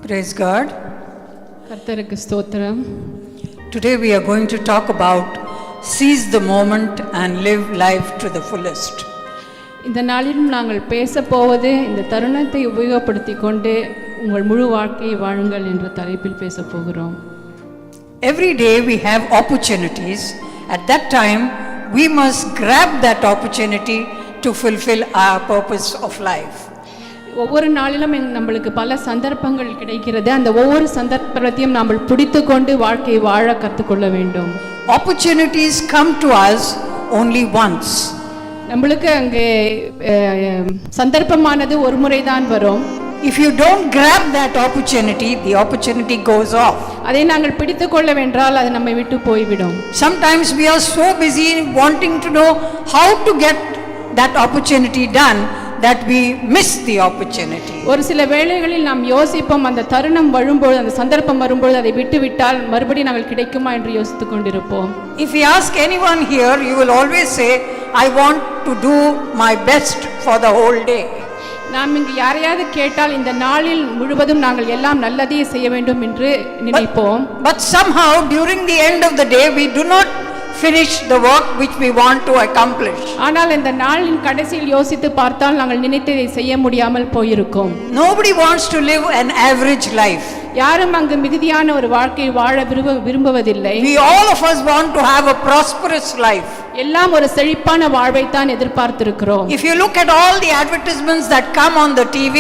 Praise God. கர்த்தருக்கு ஸ்தோத்திரம். Today we are going to talk about seize the moment and live life to the fullest. இந்த நாளிலும் நாங்கள் பேசப் போவது இந்த தருணத்தை உபயோகப்படுத்திக் கொண்டு உங்கள் முழு வாழ்க்கையை வாழுங்கள் என்ற தலைப்பில் பேசப் போகிறோம். Every day we have opportunities. At that time we must grab that opportunity to fulfill our purpose of life. ஒவ்வொரு நாளிலும் நம்மளுக்கு பல சந்தர்ப்பங்கள் கிடைக்கிறது. அந்த ஒவ்வொரு சந்தர்ப்பத்தையும் நாம் பிடித்துக்கொண்டு வாழ்க்கையை வாழ கற்றுக்கொள்ள வேண்டும். Opportunities come to us only once. நம்மளுக்கு அங்கே சந்தர்ப்பமானது ஒரு முறை தான் வரும். If you don't grab that opportunity, the opportunity goes off. அதை நாங்கள் பிடித்துக்கொள்ள வென்றால் அது நம்மை விட்டு போய்விடும். Sometimes we are so busy wanting to know how to get that opportunity done that we miss the opportunity. ஒரு சில வேளைகளில் நாம் யோசிப்போம், அந்த தருணம் வரும்போது, அந்த சந்தர்ப்பம் வரும்போது அதை விட்டுவிட்டால் மறுபடியும் நாங்கள் கிடைக்குமா என்று யோசித்துக் கொண்டிருப்போம். If we ask anyone here, you will always say, I want to do my best for the whole day. நாம் இங்கு யாரையாவது கேட்டால் இந்த நாளில் முழுவதும் நாங்கள் எல்லாம் நல்லதையே செய்ய வேண்டும் என்று நினைப்போம். But somehow during the end of the day we do not finish the work which we want to accomplish. ஆனால் இந்த நாளின் கடைசியில் யோசித்து பார்த்தால் நாங்கள் நினைத்ததை செய்ய முடியாமல் போயிருக்கும். Nobody wants to live an average life. யாரும் அங்கு மிகுதியான ஒரு வாழ்க்கை வாழ விரும்புவதில்லை. We all of us want to have a prosperous life. எல்லாம் ஒரு செழிப்பான வாழ்வை தான் எதிர்பார்த்திருக்கிறோம். If you look at all the advertisements that come on the TV,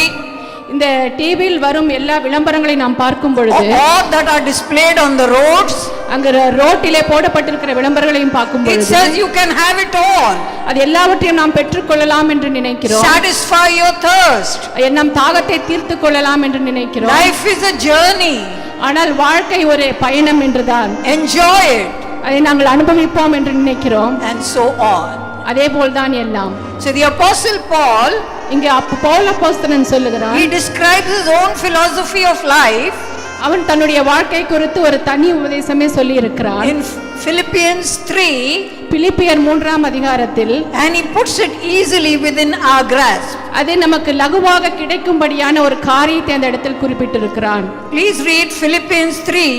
இந்த டிவியில் வரும் எல்லா விளம்பரங்களை நாம் பார்க்கும் பொழுது, all that are displayed on the roads, அங்க ரோட்டிலே போடப்பட்டிருக்கிற விளம்பரங்களையும் பார்க்கும் பொழுது, it says you can have it all. அது எல்லாவற்றையும் நாம் பெற்றுக்கொள்ளலாம் என்று நினைக்கிறோம். Satisfy your thirst. நம் தாகத்தை தீர்த்து கொள்ளலாம் என்று நினைக்கிறோம். Life is a journey. ஆனால் வாழ்க்கை ஒரு பயணம் என்றுதான். Enjoy it. அதை நாங்கள் அனுபவிப்போம் என்று நினைக்கிறோம். And so on. அதே போல்தான் எல்லாம். So the apostle Paul, இங்கே பவுல் அப்போஸ்தலன் சொல்லுகிறார், he describes his own philosophy of life. அவன் தன்னுடைய வாழ்க்கை குறித்து ஒரு தனி உபதேசமே சொல்லி இருக்கிறார். In Philippians 3, பிலிப்பியர் 3ஆம் அதிகாரத்தில், and he puts it easily within our grasp. அது நமக்கு லகுவாக கிடைக்கும்படியான ஒரு காரியத்தை அந்த இடத்தில் குறிப்பிட்டிருக்கிறான். Please read Philippians 3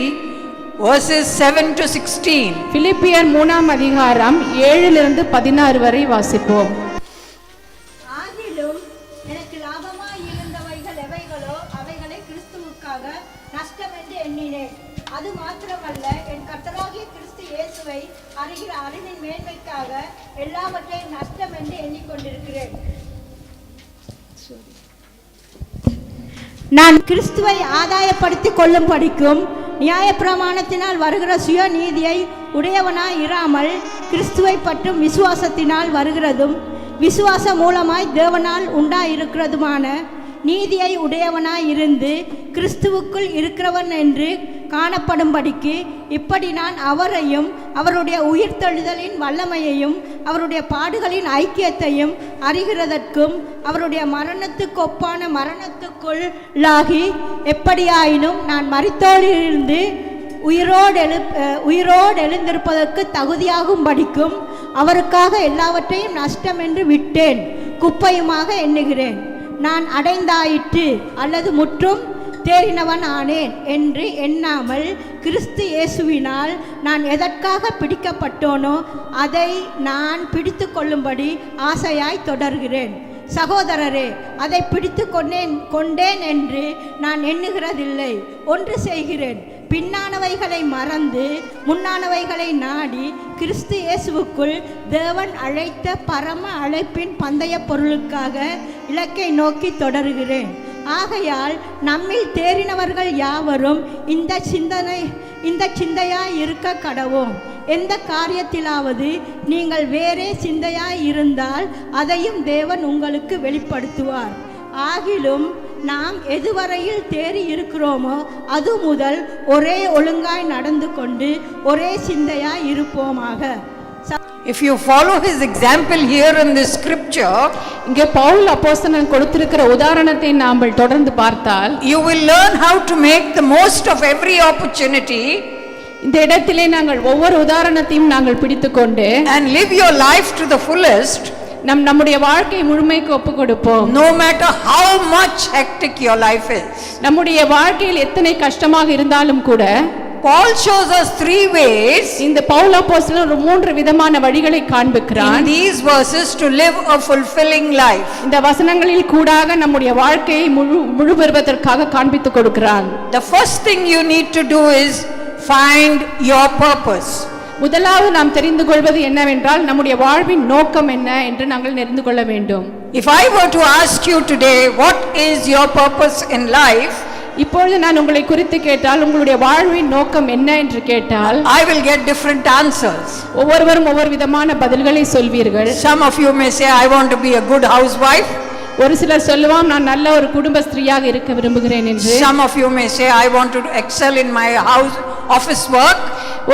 verses 7 to 16. பிலிப்பியர் 3ஆம் அதிகாரம் 7 இலிருந்து 16 வரை வாசிப்போம். ஆகிலும் எனக்கு லாபமாய் இருந்தவைகள் எவைகளோ அவைகளை கிறிஸ்துவுக்காக நஷ்டம் என்று எண்ணினேன். அது மாத்திரமல்ல, என் கர்த்தராகிய கிறிஸ்து இயேசுவை அறிகிற அறிவின் மேன்மைக்காக எல்லாவற்றையும் நஷ்டம் என்று எண்ணிக்கொண்டிருக்கிறேன். நான் கிறிஸ்துவை ஆதாயப்படுத்திக் கொள்ளும் படிக்கும் நியாயப்பிரமாணத்தினால் வருகிற சுய நீதியை உடையவனாய் இராமல் கிறிஸ்துவை பற்றும் விசுவாசத்தினால் வருகிறதும் விசுவாச மூலமாய் தேவனால் உண்டாயிருக்கிறதுமான நீதியை உடையவனாய் இருந்து கிறிஸ்துவுக்குள் இருக்கிறவன் என்று காணப்படும்படிக்கு இப்படி நான் அவரையும் அவருடைய உயிர்த்தெழுதலின் வல்லமையையும் அவருடைய பாடுகளின் ஐக்கியத்தையும் அறிகிறதற்கும் அவருடைய மரணத்துக்கு ஒப்பான மரணத்துக்குள்ளாகி எப்படியாயினும் நான் மரித்தோரிலிருந்து உயிரோடு எழுந்திருப்பதற்கு தகுதியாகும் படிக்கும் அவருக்காக எல்லாவற்றையும் நஷ்டம் என்று விட்டேன், குப்பையுமாக எண்ணுகிறேன். நான் அடைந்தாயிற்று அல்லது முற்றும் தேறினவன் ஆனேன் என்று எண்ணாமல் கிறிஸ்து இயேசுவினால் நான் எதற்காக பிடிக்கப்பட்டோனோ அதை நான் பிடித்து கொள்ளும்படி ஆசையாய் தொடர்கிறேன். சகோதரரே, அதை பிடித்து கொண்டேன் என்று நான் எண்ணுகிறதில்லை. ஒன்று செய்கிறேன், பின்னானவைகளை மறந்து முன்னானவைகளை நாடி கிறிஸ்து இயேசுவுக்குள் தேவன் அழைத்த பரம அழைப்பின் பந்தய பொருளுக்காக இலக்கை நோக்கி தொடர்கிறேன். ஆகையால் நம்மில் தேறினவர்கள் யாவரும் இந்த சிந்தையாய் இருக்க கடவோம். எந்த காரியத்திலாவது நீங்கள் வேறே சிந்தையாய் இருந்தால் அதையும் தேவன் உங்களுக்கு வெளிப்படுத்துவார். ஆகிலும் நாம் எதுவரையில் தேறி இருக்கிறோமோ அது முதல் ஒரே ஒழுங்காய் நடந்து கொண்டு ஒரே சிந்தையாய் இருப்போமாக. If you follow his example here in this scripture, இங்கே பவுல் அப்போஸ்தலன் கொடுத்திருக்கிற உதாரணத்தை நாம் தொடர்ந்து பார்த்தால், you will learn how to make the most of every opportunity. இந்த இடத்திலே நாங்கள் ஒவ்வொரு உதாரணத்தையும் நாங்கள் பிடித்துக்கொண்டு and live your life to the fullest. நம்முடைய வாழ்க்கை முழுமைக்கு ஒப்பு கொடுப்போம். No matter how much hectic your life is. நம்முடைய வாழ்க்கையில் எத்தனை கஷ்டமாக இருந்தாலும் கூட Paul shows us 3 ways இந்த பவுல் அப்போஸ்தலன் ஒரு 3 விதமான வழிகளை காண்பிக்கிறான். in these verses to live a fulfilling life. இந்த வசனங்களில் கூடாக நம்முடைய வாழ்க்கையை முழு பெறுவதற்காக காண்பித்துக் கொடுக்கிறான். The first thing you need to do is find your purpose. முதலாவது நாம் தெரிந்து கொள்வது என்னவென்றால் நம்முடைய வாழ்வின் நோக்கம் என்ன என்று நாங்கள் தெரிந்து கொள்ள வேண்டும். If I were to ask you today what is your purpose in life, இப்பொழுது நான் உங்களை குறித்து கேட்டால் உங்களுடைய வாழ்வின் நோக்கம் என்ன என்று கேட்டால் I will get different answers. ஒவ்வொருவரும் ஒவ்வொரு விதமான பதில்களை சொல்வீர்கள். Some of you may say I want to be a good housewife. ஒரு சிலர் சொல்லுவாம் நான் நல்ல ஒரு குடும்ப ஸ்திரீயாக இருக்க விரும்புகிறேன் என்று. Some of you may say I want to excel in my office work.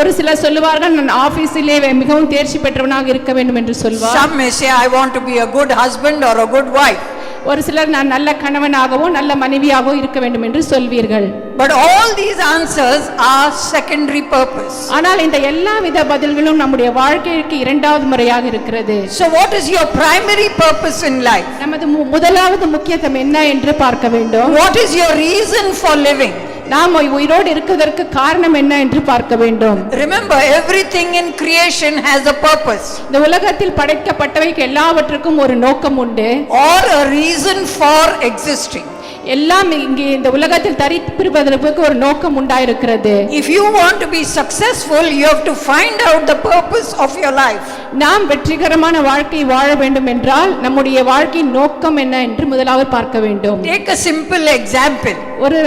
ஒரு சிலர் சொல்லுவார்கள் நான் ஆபீஸிலே மிகவும் தேர்ச்சி பெற்றவனாக இருக்க வேண்டும் என்று சொல்வார். Some may say I want to be a good husband or a good wife. ஒரு சிலர் நான் நல்ல கணவனாகவோ நல்ல மனைவியாகவோ இருக்க வேண்டும் என்று சொல்வீர்கள். But all these answers are secondary purpose. ஆனால் இந்த எல்லா வித பதில்களும் நம்முடைய வாழ்க்கைக்கு இரண்டாவது முறையாக இருக்கிறது. So what is your primary purpose in life? நமது முதலாவது முக்கியத்துவம் என்ன என்று பார்க்க வேண்டும். What is your reason for living? நாம் உயிரோடு இருக்கிறதற்கு காரணம் என்ன என்று பார்க்க வேண்டும். Remember, everything in creation has a purpose. இந்த உலகத்தில் படைக்கப்பட்டவைக்கு எல்லாவற்றுக்கும் ஒரு நோக்கம் உண்டு. Or a reason for existing. எல்லாம் இங்கே இந்த உலகத்தில் தரித்திருப்பதற்கு ஒரு நோக்கம் உண்டாயிருக்கிறது. If you want to be successful, you have to find out the purpose of your life. நாம் வெற்றிகரமான வாழ்க்கை வாழ வேண்டும் என்றால் நம்முடைய வாழ்க்கையின் நோக்கம் என்ன என்று முதலாவது பார்க்க வேண்டும். Take a simple example. ஒரு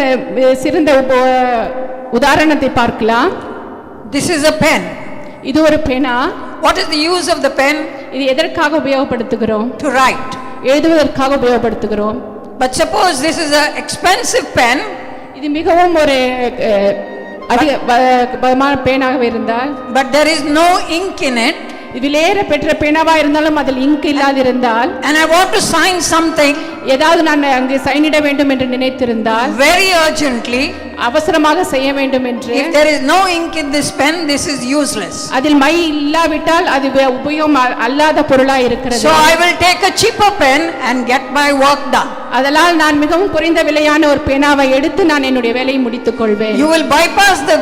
சிறந்த உதாரணத்தை பார்க்கலாம். This is a pen. இது ஒரு பேனா. What is the use of the pen? இது எதற்காக உபயோகப்படுத்துகிறோம்? To write. எழுதுவதற்காக உபயோகப்படுத்துகிறோம். But suppose this is an expensive pen. இது மிகவும் ஒரு அதிகமான பேனாக இருந்தால், but there is no ink in it. விலையேற பெற்ற பேனாவா இருந்தாலும் அதில் இங்க் இல்லாதிருந்தால், and I want to sign something, ஏதாவது நான் அங்கே சைனிட வேண்டும் என்று நினைத்திருந்தால், very urgently, அவசரமாக செய்ய வேண்டும் என்று, if there is no ink in this pen, this is useless. அதில் மை இல்லாவிட்டால் அது உபயோகம் அல்லாத பொருளாய் இருக்கிறது. So I will take a cheaper pen and get my work done. அதனால் நான் மிகவும் குறைந்த விலையான ஒரு பேனாவை எடுத்து நான் என்னுடைய வேலையை முடித்துக் கொள்வேன். You will bypass the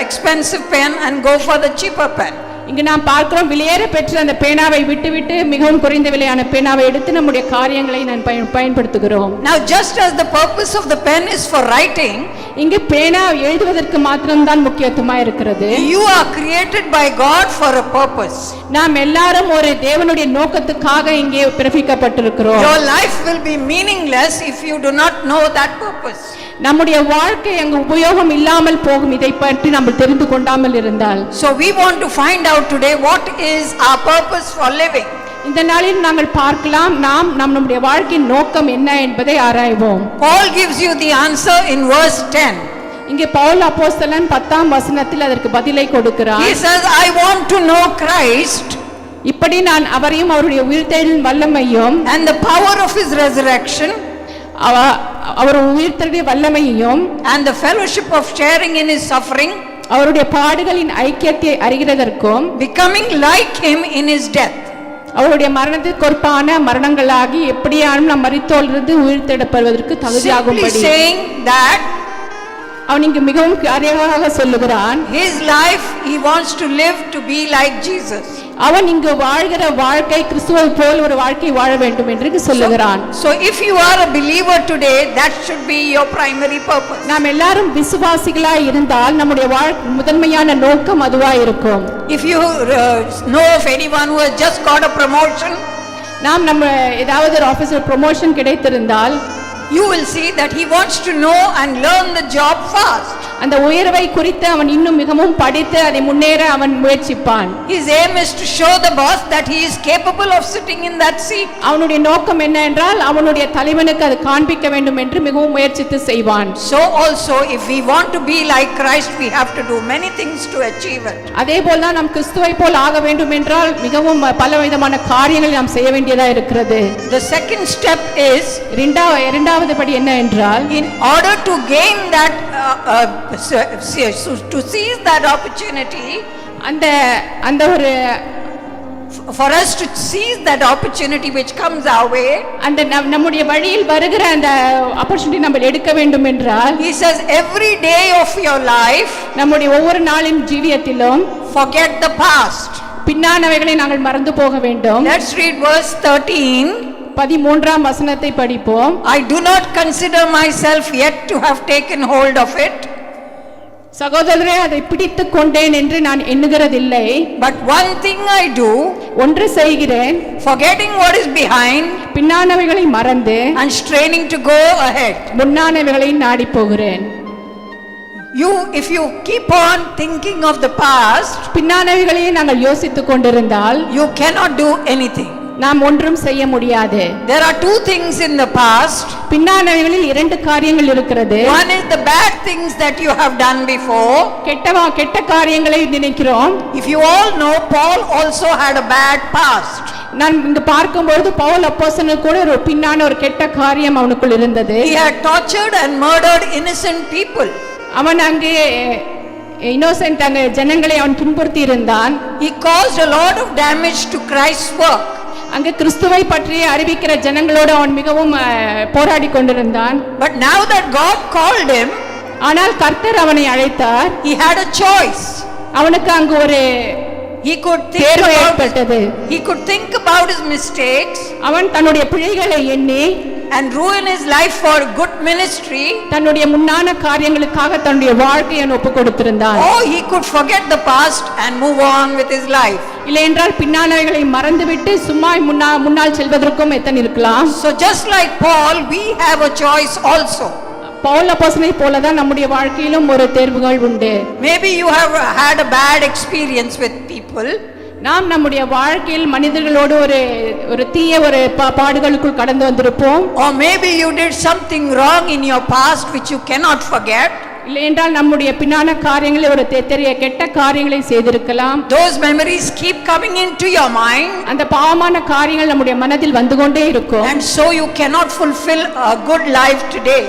expensive pen and go for the cheaper pen. இங்கு நாம் பார்க்கிறோம், விலையேற பெற்ற அந்த பேனாவை விட்டுவிட்டு மிகவும் குறைந்த விலையான பேனாவை எடுத்து நம்முடைய காரியங்களை நான் பயன்படுத்துகிறோம். Now just as the purpose of the pen is for writing, இங்கு பேனா எழுதுவதற்கு மாத்திரம்தான் முக்கியத்துவமா இருக்கிறது. you are created by God for a purpose. நாம் எல்லாரும் ஒரு தேவனுடைய நோக்கத்துக்காக இங்கே பிறப்பிக்கப்பட்டிருக்கிறோம். Your life will be meaningless if you do not know that purpose. நம்முடைய வாழ்க்கை அங்கு உபயோகம் இல்லாமல் போகும் இதை பற்றி நாம் தெரிந்து கொண்டாமல் இருந்தால். So we want to find out today what is our purpose for living. இந்த நாளில் நாங்கள் பார்க்கலாம், நாம் நம்முடைய வாழ்க்கையின் நோக்கம் என்ன என்பதை ஆராய்வோம். Paul gives you the answer in verse 10. இங்கே பவுல் அப்போஸ்தலன் 10ஆம் வசனத்தில் அதற்கு பதிலை கொடுக்கிறார். He says, I want to know Christ, இப்படி நான் அவரையும் அவருடைய உயிர்த்தெழுதலின் வல்லமையும் and the power of his resurrection, அவர் உயிர்த்தெழுதலின் வல்லமையையும், and the fellowship of sharing in his suffering, அவருடைய பாடுகளின் ஐக்கியத்தை அறிகிறதற்கும், becoming like him in his death. அவருடைய மரணத்திற்கு ஒப்பான மரணங்களாகி எப்படியானும் நாம் மரித்தோலிருந்து உயிர்த்தெழுதப்படுவதற்கு தகுதியாகும்படி. Simply saying that அவன் இங்கு மிகவும் காரியமாக சொல்லுகிறான், his life he wants to live to be like Jesus. அவன் இங்கு வாழ்கிற வாழ்க்கை கிறிஸ்துவை போல் ஒரு வாழ்க்கை வாழ வேண்டும் என்று சொல்லுகிறான். So if you are a believer today, that should be your primary purpose. நாம் எல்லாரும் விசுவாசிகளாய் இருந்தால் நம்முடைய முதன்மையான நோக்கம் அதுவாய் இருக்கும். If you know of anyone who has just got a promotion, நம்ம ஏதாவது ஒரு ஆபீஸ்ல ப்ரமோஷன் கிடைத்திருந்தால், you will see that he wants to know and learn the job fast. அந்த உயர்வை குறித்து அவன் இன்னும் மிகவும் படித்து அதை முன்னேற அவன் முயற்சிப்பான். His aim is to show the boss that he is capable of sitting in that seat. அவனுடைய நோக்கம் என்ன என்றால் அவனுடைய தலைவனுக்கு அது காண்பிக்க வேண்டும் என்று மிகவும் முயற்சித்து செய்வான். So also if we want to be like Christ, we have to do many things to achieve it. அதேபோல் தான் நாம் கிறிஸ்துவை போல் ஆக வேண்டும் என்றால் மிகவும் பலவிதமான காரியங்களை நாம் செய்ய வேண்டியதா இருக்கிறது. The second step is, இரண்டாவது படி என்ன என்றால், in order to gain that to seize that opportunity, அந்த ஒரு for us to seize that opportunity which comes our way. அந்த நம்முடைய வழியில் வருகிற அந்த ஆப்பர்ச்சுனிட்டி நம்ம எடுக்க வேண்டும் என்றால், He says every day of your life, நம்முடைய ஒவ்வொரு நாளின் ஜீவியத்திலும் forget the past. பின்னானவைகளை நாங்கள் மறந்து போக வேண்டும். Let's read verse 13. 13ஆம் வசனத்தை படிப்போம். I do not consider myself yet to have taken hold of it. சகோதரரே, அதை பிடித்துக் கொண்டேன் என்று நான் எண்ணுகிறதில்லை. But one thing I do, ஒன்று செய்கிறேன், forgetting what is behind பின்னானவைகளை மறந்து and straining to go ahead. முன்னானவைகளை நாடி போகிறேன். If you keep on thinking of the past, பின்னானவைகளையே நாங்கள் யோசித்துக் கொண்டிருந்தால் you cannot do anything. நாம் ஒன்றும் செய்ய முடியாது. There are two things in the past. பின்னானவைகளில் 2 காரியங்கள் இருக்கிறது. One is the bad things that you have done before. கெட்ட காரியங்களை நினைக்கிறோம். If you all know, Paul also had a bad past. நான் இங்க பார்க்கும்போது பவுல் அப்போஸ்தலனுக்கு கூட ஒரு பின்னான ஒரு கெட்ட காரியம் அவனுக்குள் இருந்தது. He had tortured and murdered innocent people. அவன் அங்கே இன்னோசென்ட் அங்கே ஜனங்களை அவன் துன்புறுத்தி இருந்தான். He caused a lot of damage to Christ's work. அங்கே கிறிஸ்துவை பற்றி அறிவிக்கிற ஜனங்களோடு அவன் மிகவும் போராடி கொண்டிருந்தான். But now that God called him, ஆனால் கர்த்தர் அவனை அழைத்தார். he had a choice. அவனுக்கு அங்கு ஒரு தேர்வு ஏற்பட்டது. He could think about his mistakes. அவன் தன்னுடைய பிழைகளை எண்ணி and ruin his life for good ministry. தன்னுடைய முன்னான காரியங்களுக்காக தன்னுடைய வாழ்க்கையை ஒப்புக் கொடுத்திருந்தான். Or he could forget the past and move on with his life. இல்லை என்றால் பின்னானவைகளை மறந்துவிட்டு சும்மா முன்னால் செல்வதற்கும் எத்தனை இருக்கலாம். So just like Paul, we have a choice also. Pavul அப்போஸ்தலனை போலதான் நம்முடைய வாழ்க்கையிலும் ஒரு தேர்வுகள் உண்டு. Maybe you have had a bad experience with people. நாம் நம்முடைய வாழ்க்கையில் மனிதர்களோடு ஒரு தீய பாடுகளுக்குள் கடந்து வந்திருப்போம். Or maybe you did something wrong in your past which you cannot forget. இல்லை என்றால் நம்முடைய பின்னான காரியங்களை ஒரு கெட்ட காரியங்களை செய்திருக்கலாம். Those memories keep coming into your mind. அந்த பாவமான காரியங்கள் நம்முடைய மனதில் வந்து கொண்டே இருக்கும். And so you cannot fulfill a good life today.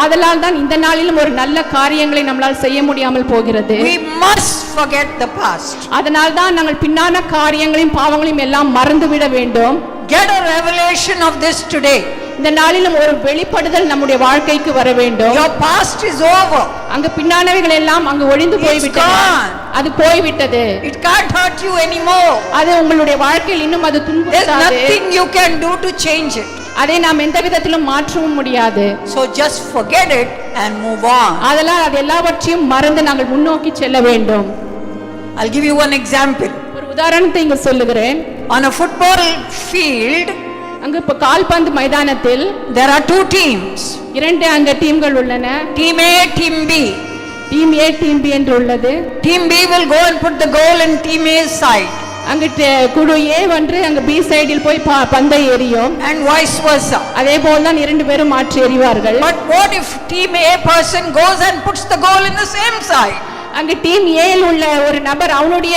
ஆதலால் தான் இந்த நாளிலும் ஒரு நல்ல காரியங்களை நம்மால் செய்ய முடியாமல் போகிறது. We must forget the past. அதனால் தான் நாங்கள் பின்னான காரியங்களையும் பாவங்களையும் எல்லாம் மறந்து விட வேண்டும். Get a revelation of this today. இந்த நாளிலும் ஒரு வெளிப்படுதல் நம்முடைய வாழ்க்கைக்கு வர வேண்டும். Your past is over. அங்க பின்னானவைகள் எல்லாம் அங்க ஒளிந்து போய்விட்டது. அது போய்விட்டது. It can't hurt you anymore. அது உங்களுடைய வாழ்க்கையில் இன்னும் அது துன்புறுத்தாது. There's nothing you can do to change it. அதை நாம் எந்த விதத்திலும் மாற்றவும் முடியாது. So just forget it and move on. அதனால் அது எல்லாவற்றையும் மறந்து நாங்கள் முன்னோக்கி செல்ல வேண்டும். I'll give you one example. ஒரு உதாரணத்தை இங்க சொல்லுகிறேன். On a football field, அங்க இப்ப கால்பந்து மைதானத்தில் there are two teams. 2 அங்க டீம்கள் உள்ளன. Team A, Team B. Team A, team B என்று உள்ளது. Team B will go and put the goal in Team A's side. அங்க குழு A வந்து அங்க B சைடில் போய் பந்தை எறியும். And vice versa. அதே போல் தான் 2 பேரும் மாற்றி எறிவார்கள். But what if Team A person goes and puts the goal in the same side? அங்க டீம் A ல் உள்ள ஒரு நபர் அவனுடைய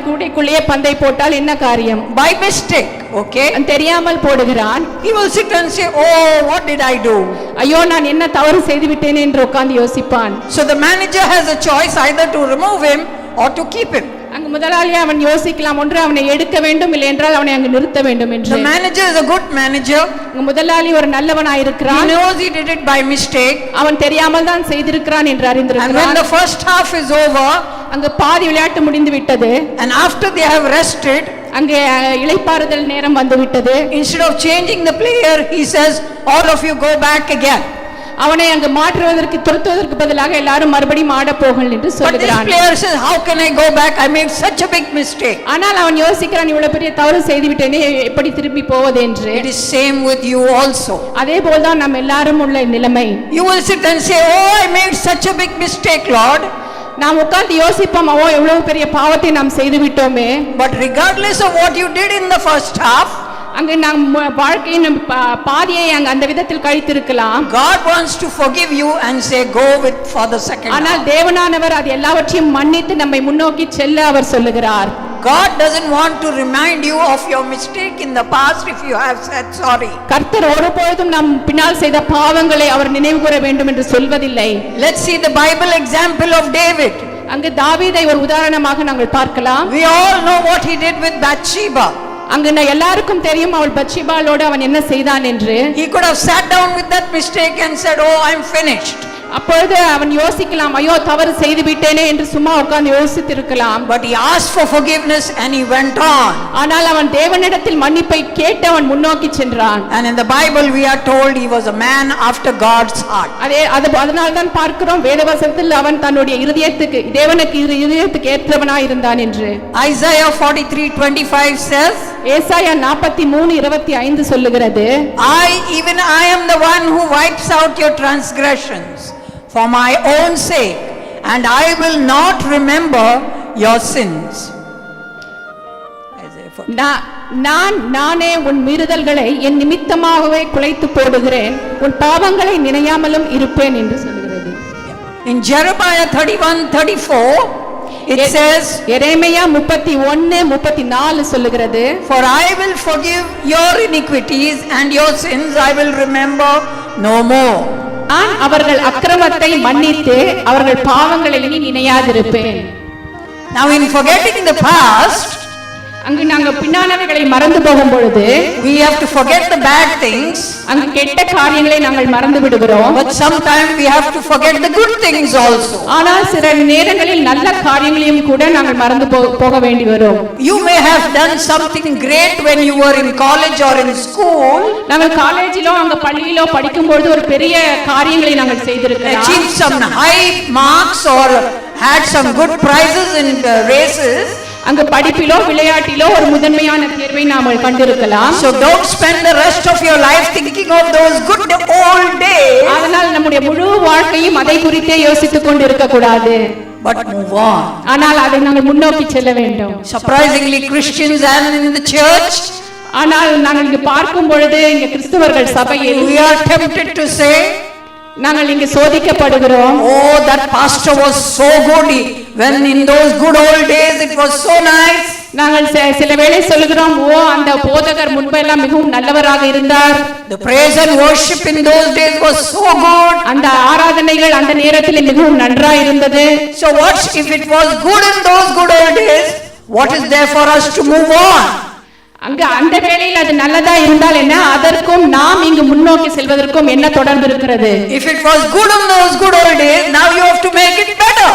கூடைக்குள்ளே பந்தை போட்டால் என்ன காரியம்? By mistake, okay? தெரியாமல் போடுகிறான். He will sit and say, oh, what did I do? ஐயோ, நான் என்ன தவறு செய்து விட்டேன் என்று உட்கார்ந்து யோசிப்பான். So the manager has a choice either to remove him or to keep him. அங்க முதலாளி அவன் யோசிக்கலாம், ஒன்று அவனை எடுக்க வேண்டும், இல்லை என்றால் அவனை அங்கு நிறுத்த வேண்டும் என்று. The manager is a good manager. முதலாளி ஒரு நல்லவனாய் இருக்கிறான். He knows he did it by mistake. அவன் தெரியாமல் தான் செய்திருக்கிறான் என்று அறிந்திருக்கிறான். And when the first half is over, அங்க பாதி விளையாட்டு முடிந்து விட்டது. and after they have rested, அங்கே இளைப்பாறுதல் நேரம் வந்து விட்டது. instead of changing the player, he says, all of you go back again. அவனை அங்கு மாற்றுவதற்கு துரத்துவதற்கு பதிலாக எல்லாரும் மறுபடியும் ஆட போகல் என்று சொல்கிறான். But this player says, how can I go back? I made such a big mistake. ஆனால் அவன் யோசிக்கிறான், இவ்வளவு பெரிய தவறு செய்து விட்டேனே, எப்படி திரும்பி போவது என்று. It is same with you also. அதே போல் தான் நம்ம எல்லாரும் உள்ள நிலைமை. You will sit and say, oh, I made such a big mistake, Lord. நாம் உட்கார்ந்து யோசிப்போம், ஓ எவ்வளவு பெரிய பாவத்தை நாம் செய்து விட்டோமே. But regardless of what you did in the first half, அங்கே நாம் வாழ்க்கையின் பாதியை அந்த விதத்தில் கழித்திருக்கலாம். God wants to forgive you and say go with for the second half. ஆனால் தேவனானவர் அது எல்லாவற்றையும் மன்னித்து நம்மை முன்னோக்கி செல்ல அவர் சொல்லுகிறார். God doesn't want to remind you of your mistake in the past if you have said sorry. கர்த்தர் ஒருபொழுதும் நாம் பின்னால் செய்த பாவங்களை அவர் நினைவு கூற வேண்டும் என்று சொல்வதில்லை. Let's see the Bible example of David. அங்கு தாவீதை ஒரு உதாரணமாக நாங்கள் பார்க்கலாம். We all know what he did with Bathsheba. அங்க எல்லாருக்கும் தெரியும் அவள் பத்ஷெபாளோடு அவன் என்ன செய்தான் என்று. He could have sat down with that mistake and said, "Oh, I'm finished." அப்பொழுது அவன் யோசிக்கலாம், ஐயோ தவறு செய்து விட்டேனே என்று சும்மா உட்கார்ந்து யோசித்திருக்கலாம். But he asked for forgiveness and he went on. ஆனால் அவன் தேவனிடத்தில் மன்னிப்பை கேட்டு அவன் முன்னோக்கி சென்றான். And in the Bible we are told he was a man after God's heart. அதனால தான் பார்க்கிறோம் வேதவசனத்தில் அவன் தன்னுடைய இதயத்துக்கு தேவனுக்கு இதயத்துக்கு ஏற்றவனாய் இருந்தான் என்று. Isaiah 43:25 says, ஏசாயா 43:25 சொல்லுகிறது, I am the one who wipes out your transgressions for my own sake, and I will not remember your sins. நானே உன் மீறுதல்களை என் நிமித்தமாகவே குலைத்து போடுகிறேன், உன் பாவங்களை நினையாமலும் இருப்பேன் என்று சொல்கிறது. In Jeremiah 31:34 it says, எரேமியா 31:34 சொல்லுகிறது, for I will forgive your iniquities and your sins I will remember no more. நான் அவர்கள் அக்கிரமத்தை மன்னித்து அவர்கள் பாவங்களை நினையாதிருப்பேன். Now in forgetting the past, அங்கு நாங்க பின்னானவைகளை மறந்து போகும் பொழுது we have to forget the bad things, அங்கு கெட்ட காரியங்களை நாங்கள் மறந்து விடுகிறோம். but sometimes we have to forget the good things also. ஆனால் சில நேரங்களில் நல்ல காரியங்களையும் கூட நாங்கள் மறந்து போக வேண்டி வரும். You may have done something great when you were in college or in school. நாங்கள் காலேஜிலோ அங்க பள்ளியிலோ படிக்கும் பொழுது ஒரு பெரிய காரியங்களை நாங்கள் செய்திருக்கிறோம். Achieved some high marks or had some good prizes in races. அங்க படிப்பிலோ விளையாட்டிலோ ஒரு முதன்மையான தேர்வை நாங்கள் கண்டிருக்கலாம். So don't spend the rest of your life thinking of those good old days. அதனால் நம்முடைய முழு வாழ்க்கையும் அதை குறித்தே யோசித்துக் கொண்டு இருக்க கூடாது. But move on. ஆனால் அதை நாங்கள் முன்னோக்கி செல்ல வேண்டும். Surprisingly, Christians and in the church, ஆனால் நாங்கள் இங்கு பார்க்கும் பொழுது இங்க கிறிஸ்தவர்கள் சபையில் we are tempted to say, நாங்கள் இங்கு சோதிக்கப்படுகிறோம். oh, that pastor was so good when in those good old days it was so nice. நாங்கள் சில வேளை சொல்கிறோம், ஓ அந்த போதகர் முன்பெல்லாம் மிகவும் நல்லவராக இருந்தார். The praise and worship in those days was so good. அந்த ஆராதனைகள் அந்த நேரத்தில் மிகவும் நன்றாக இருந்தது. So what if it was good in those good old days? What is there for us to move on? அங்க அந்த வேளையில் அது நல்லதா இருந்தால் என்ன, அதற்கும் நாம் இங்கு முன்னோக்கி செல்வதற்கும் என்ன தொடர்பு இருக்கிறது? If it was good in those good old days, now you have to make it better.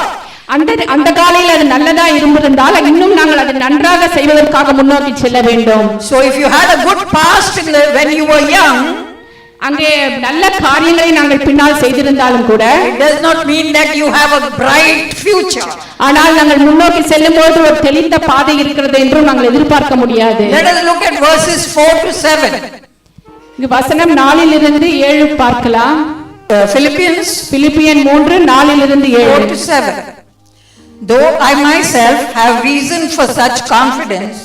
அந்த காலையில் அது நல்லதா இருந்திருந்தால் இன்னும் நாங்கள் அதை நன்றாக செய்வதற்காக முன்னோக்கி செல்ல வேண்டும். So if you had a good past when you were young, அங்கே நல்ல காரியங்களை நாங்கள் பின்னால் செய்திருந்தாலும் கூட it does not mean that you have a bright future. ஆனால் நாங்கள் முன்னோக்கி செல்லும்போது ஒரு தெளிந்த பாதை இருக்கிறது என்று நாங்கள் எதிர்பார்க்க முடியாது. Let us look at verses 4 to 7. இங்கு வசனம் 4 இலிருந்து 7 பார்க்கலாம். Philippians 3:4 இலிருந்து 4 to 7. Though I myself have reason for such confidence,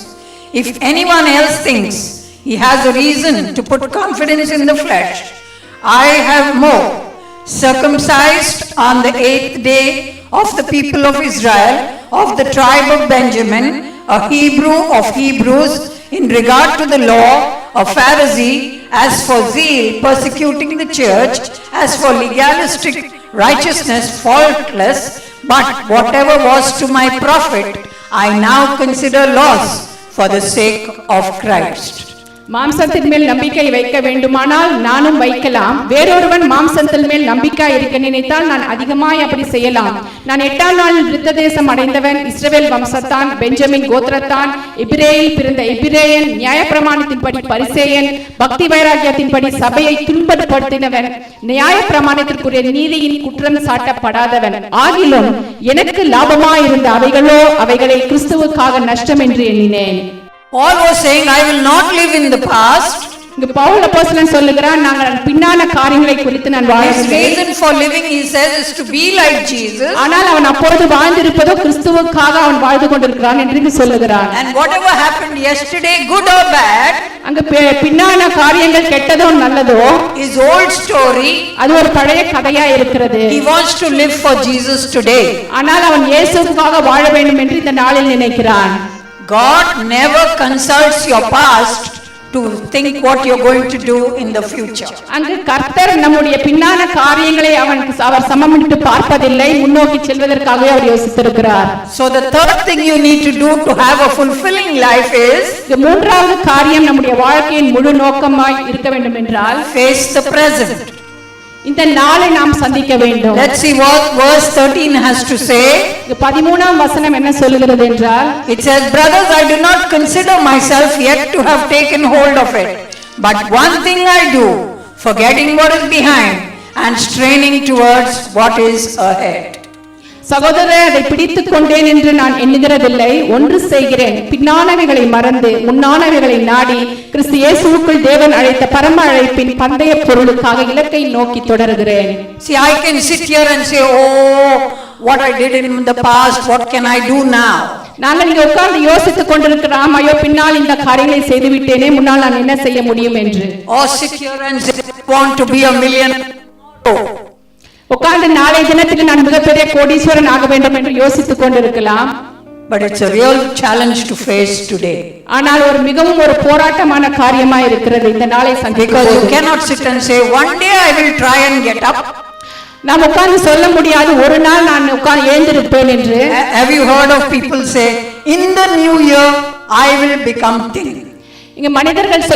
if anyone else thinks he has a reason to put confidence in the flesh, I have more. Circumcised on the 8th day of the people of Israel, of the tribe of Benjamin, a Hebrew of Hebrews, in regard to the law, a Pharisee, as for zeal persecuting the church, as for legalistic righteousness faultless, but whatever was to my profit, I now consider loss for the sake of Christ. மாம்சத்தின் மேல் நம்பிக்கை வைக்க வேண்டுமானால் நானும் வைக்கலாம். வேறொருவன் மாம்சத்தின் மேல் நம்பிக்கை இருக்க நினைத்தால் நான் அதிகமாய் அப்படி செய்யலாம். நான் 8ஆம் நாளில் விருத்த தேசம் அடைந்தவன், இஸ்ரவேல் வம்சத்தான், பெஞ்சமின் கோத்திரத்தான், எபிரேயில் பிறந்த எபிரேயன், நியாயப்பிரமாணத்தின்படி பரிசேயன், பக்தி வைராக்கியத்தின்படி சபையை துன்பப்படுத்தினவன், நியாயப்பிரமாணத்திற்குரிய நீதியின் குற்றம் சாட்டப்படாதவன். ஆகிலும் எனக்கு லாபமாயிருந்த அவைகளோ அவைகளை கிறிஸ்துவுக்காக நஷ்டம் என்று எண்ணினேன். Paul was saying, I will not live in the past. இங்க பவுல் அப்போஸ்தலன் சொல்லுகிறார், நாங்கள் பின்னான காரியங்களை குறித்து நான் His reason for living, he says, is to be like Jesus. ஆனால் அவன் அப்பொழுது வாழ்ந்திருப்பதோ கிறிஸ்துவுக்காக அவன் வாழ்ந்து கொண்டிருக்கிறான் என்று சொல்லுகிறான். And whatever happened yesterday, good or bad, அங்க பின்னான காரியங்கள் கெட்டதோ நல்லதோ, his old story, அது ஒரு பழைய கதையா இருக்கிறது. he wants to live for Jesus today. ஆனால் அவன் இயேசுவுக்காக வாழ வேண்டும் என்று இந்த நாளில் நினைக்கிறான். God never consults your past to think what you're going to do in the future. அங்கு கர்த்தர் நம்முடைய பின்னான காரியங்களை அவர் சமமிட்டு பார்ப்பதில்லை, முன்னோக்கி செல்வதற்காகவே அவர் யோசித்திருக்கிறார். So the third thing you need to do to have a fulfilling life is மூன்றாவது காரியம் நம்முடைய வாழ்க்கையின் முழு நோக்கமாய் இருக்க வேண்டும் என்றால் face the present. இந்த நாளை நாம் சந்திக்க வேண்டும். Let's see what verse 13 has to say. 13ஆம் வசனம் என்ன சொல்லுகிறது என்றால், It says, brothers, I do not consider myself yet to have taken hold of it, but one thing I do, forgetting what is behind and straining towards what is ahead. சகோதரரே, அதை பிடித்துக் கொண்டேன் என்று நான் எண்ணுகிறதில்லை, ஒன்று செய்கிறேன், பின்னானவைகளை மறந்து முன்னானவைகளை நாடி கிறிஸ்து இயேசுவுக்குள் தேவன் அழைத்த பரம அழைப்பின் பந்தய பொருளுக்காக இலக்கை நோக்கி தொடர்கிறேன். See, I can sit here and say, oh, what I did in the past, what can I do now? நாங்கள் இங்க உட்கார்ந்து யோசித்துக் கொண்டிருக்கிறோம், ஐயோ பின்னால் இந்த காரியங்களை செய்து விட்டேனே, முன்னால் நான் என்ன செய்ய முடியும் என்று. Or sit here and say, I want to be a millionaire. உட்கார்ந்து நாளை தினத்தில் நான் மிகப்பெரிய கோடீஸ்வரன் ஆக வேண்டும் என்று யோசித்துக் கொண்டிருக்கலாம். But it's a real challenge to face today. ஆனால் மிகவும் ஒரு போராட்டமான காரியமா இருக்கிறது இந்த நாளை சந்திக்க. Because you cannot sit and say, one day I will try and get up. நாம் உட்கார்ந்து சொல்ல முடியாது, ஒரு நாள் நான் உட்கார்ந்து எழுந்திருப்பேன் என்று. Have you heard of people say, in the new year I will become thin? இங்க மனிதர்கள்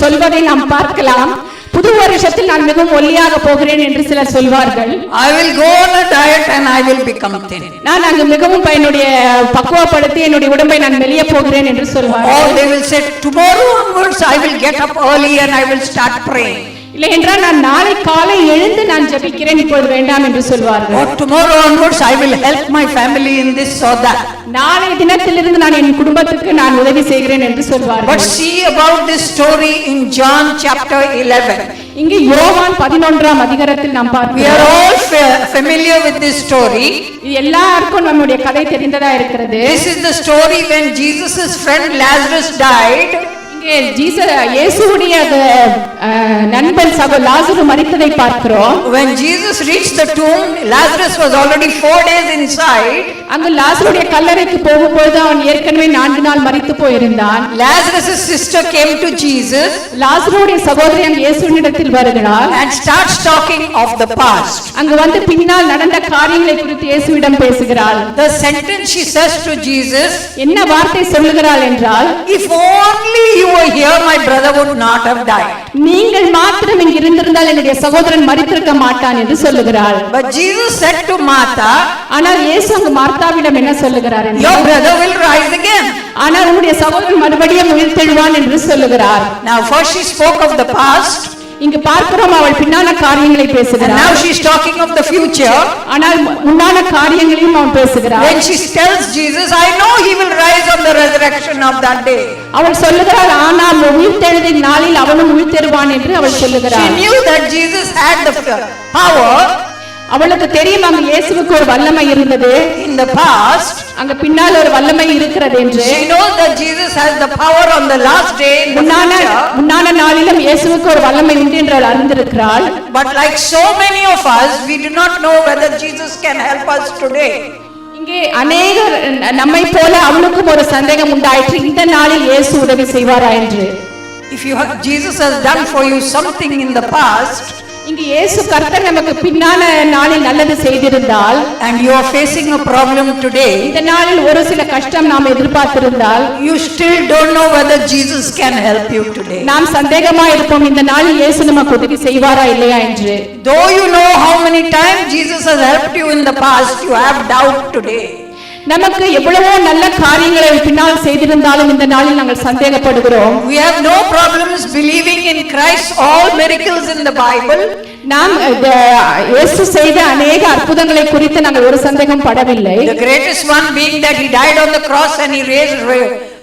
சொல்வதை நாம் பார்க்கலாம். புது வருஷத்தில் நான் மிகவும் ஒல்லியாக போகிறேன் என்று சிலர் சொல்வார்கள். I will go on a diet and I will become thin. நான் அங்கு மிகவும் என்னுடைய பக்குவப்படுத்தி என்னுடைய உடம்பை நான் மெலிய போகிறேன் என்று சொல்வார்கள். Or they will say, tomorrow onwards I will get up early and I will start praying. இல்லை என்றால் நான் நாளை காலை எழுந்து நான் ஜெபிக்கிறேன், இப்போது வேண்டாம் என்று சொல்வார்கள். Or tomorrow onwards I will help my family in this or that. நாளை தினத்திலிருந்து நான் என் குடும்பத்துக்கு நான் உதவி செய்கிறேன் என்று சொல்வார்கள். But see about this story in John chapter 11. இங்கே யோவான் 11ஆம் அதிகாரத்தில் நாம் பார்க்கிறோம். We are all familiar with this story. எல்லாருக்கும் நம்முடைய கதை தெரிந்ததா இருக்கிறது. This is the story when Jesus' friend Lazarus died. இயேசுவுடைய நண்பன் லாசரு மரித்ததை பார்க்கிறோம். When Jesus reached the tomb, Lazarus was already 4 days inside. அங்கு லாசருடைய கல்லறைக்கு போகும்போது அவன் ஏற்கனவே 4 நாள் மரித்து போயிருந்தான். Lazarus' sister came to Jesus. லாசருடைய சகோதரி இயேசுவினிடத்தில் வருகிறாள். And starts talking of the past. அங்கு வந்து பின்னால் நடந்த காரியங்களை குறித்து இயேசுவிடம் பேசுகிறாள். The sentence she says to Jesus, என்ன வார்த்தை சொல்லுகிறாள் என்றால், if only you were here, my brother would not have died. நீங்கள் மாத்திரம் இங்கு இருந்திருந்தால் என்னுடைய சகோதரன் மரித்திருக்க மாட்டான் என்று சொல்லுகிறாள். But Jesus said to Martha, ஆனால் இயேசு அங்கு மார்த்தாவிடம் என்ன சொல்லுகிறார்? your brother will rise again. ஆனால் உன்னுடைய சகோதரன் மறுபடியும் உயிர்த்தெழுவான் என்று சொல்லுகிறார். Now first she spoke of the past. இங்கு பார்க்கிறோம் அவள் பின்னான காரியங்களை பேசுகிறாள். Now she is talking of the future. ஆனால் முன்னான காரியங்களையும் அவள் பேசுகிறாள். When she tells Jesus, I know he will rise on the resurrection of that day. அவள் சொல்லுகிறாள், ஆனால் உயிர்த்தெழுதல் நாளில் அவனும் உயிர்த்தெழுவான் என்று அவள் சொல்லுகிறாள். She knew that Jesus had the power. அவளுக்கு தெரியும் அங்கு இயேசுவுக்கு ஒரு வல்லமை இருந்தது. In the past, அங்க பின்னால் ஒரு வல்லமை இருக்கிறது என்று. She knows that Jesus has the power on the last day. முன்னான நாளிலும் இயேசுவுக்கு ஒரு வல்லமை உண்டு என்று அவள் அறிந்திருக்கிறாள். But like so many of us, we do not know whether Jesus can help us today. இங்கே அநேகர் நம்மை போல அவளுக்கும் ஒரு சந்தேகம் உண்டாயிற்று, இந்த நாளில் இயேசு உதவி செய்வாரா என்று. If Jesus has done for you something in the past, இங்கு இயேசு கர்த்தர் நமக்கு பின்னான நாளில் நல்லது செய்திருந்தால், and you are facing a problem today, இந்த நாளில் ஒரு சில கஷ்டம் நாம் எதிர்பார்த்திருந்தால், you still don't know whether Jesus can help you today. நாம் சந்தேகமா இருப்போம், இந்த நாளில் இயேசு நமக்கு உதவி செய்வாரா இல்லையா என்று. Though you know how many times Jesus has helped you in the past, you have doubt today. நமக்கு எவ்வளவோ நல்ல காரியங்களை பின்னால் செய்திருந்தாலும் இந்த நாளில் நாங்கள் சந்தேகப்படுகிறோம். We have no problems believing in Christ all miracles in the Bible. நாம் இயேசு செய்த अनेक அற்புதங்களை குறித்து நாங்கள் ஒரு சந்தேகம் படவில்லை. The greatest one being that he died on the cross and he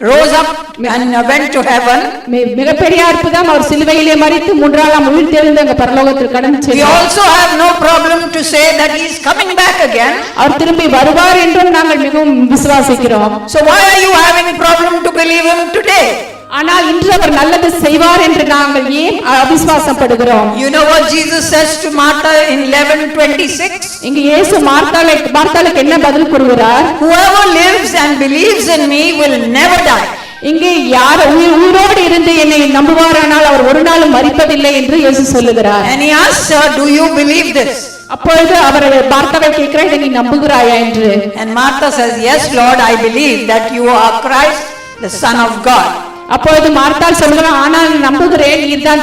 rose up and went to heaven. மிகப்பெரிய அற்புதம், அவர் சிலுவையிலே மரித்து மூன்றாம் உயிர்த்தெழுந்து அங்க பரலோகத்திற்கு கடந்து சென்றார். We also have no problem to say that he is coming back again. அவர் திரும்பி வருவார் என்றும் நாங்கள் மிகவும் விசுவாசிக்கிறோம். So why are you having problem to believe him today? ஆனால் இன்று அவர் நல்லது செய்வார் என்று நாங்கள் ஏன் அவிசுவாசப்படுகிறோம்? You know what Jesus says to Martha in 11:26? இங்கு இயேசு மார்த்தாளுக்கு என்ன பதில் கூறுகிறார்? Whoever lives and believes in me will never die. இங்கே யார் உயிரோடு இருந்து என்னை நம்புவாரானால் அவர் ஒரு நாளும் மரிப்பதில்லை என்று இயேசு சொல்லுகிறார். And he asks her, do you believe this? அப்பொழுது அவர் மார்த்தாவை கேட்கிறார், இதை நீ நம்புகிறாயா என்று. And Martha says, yes Lord, I believe that you are Christ, the Son of God. அப்பொழுது மார்த்தாள் சொல்கிறார், ஆனால் நம்புகிறேன் நீர்தான்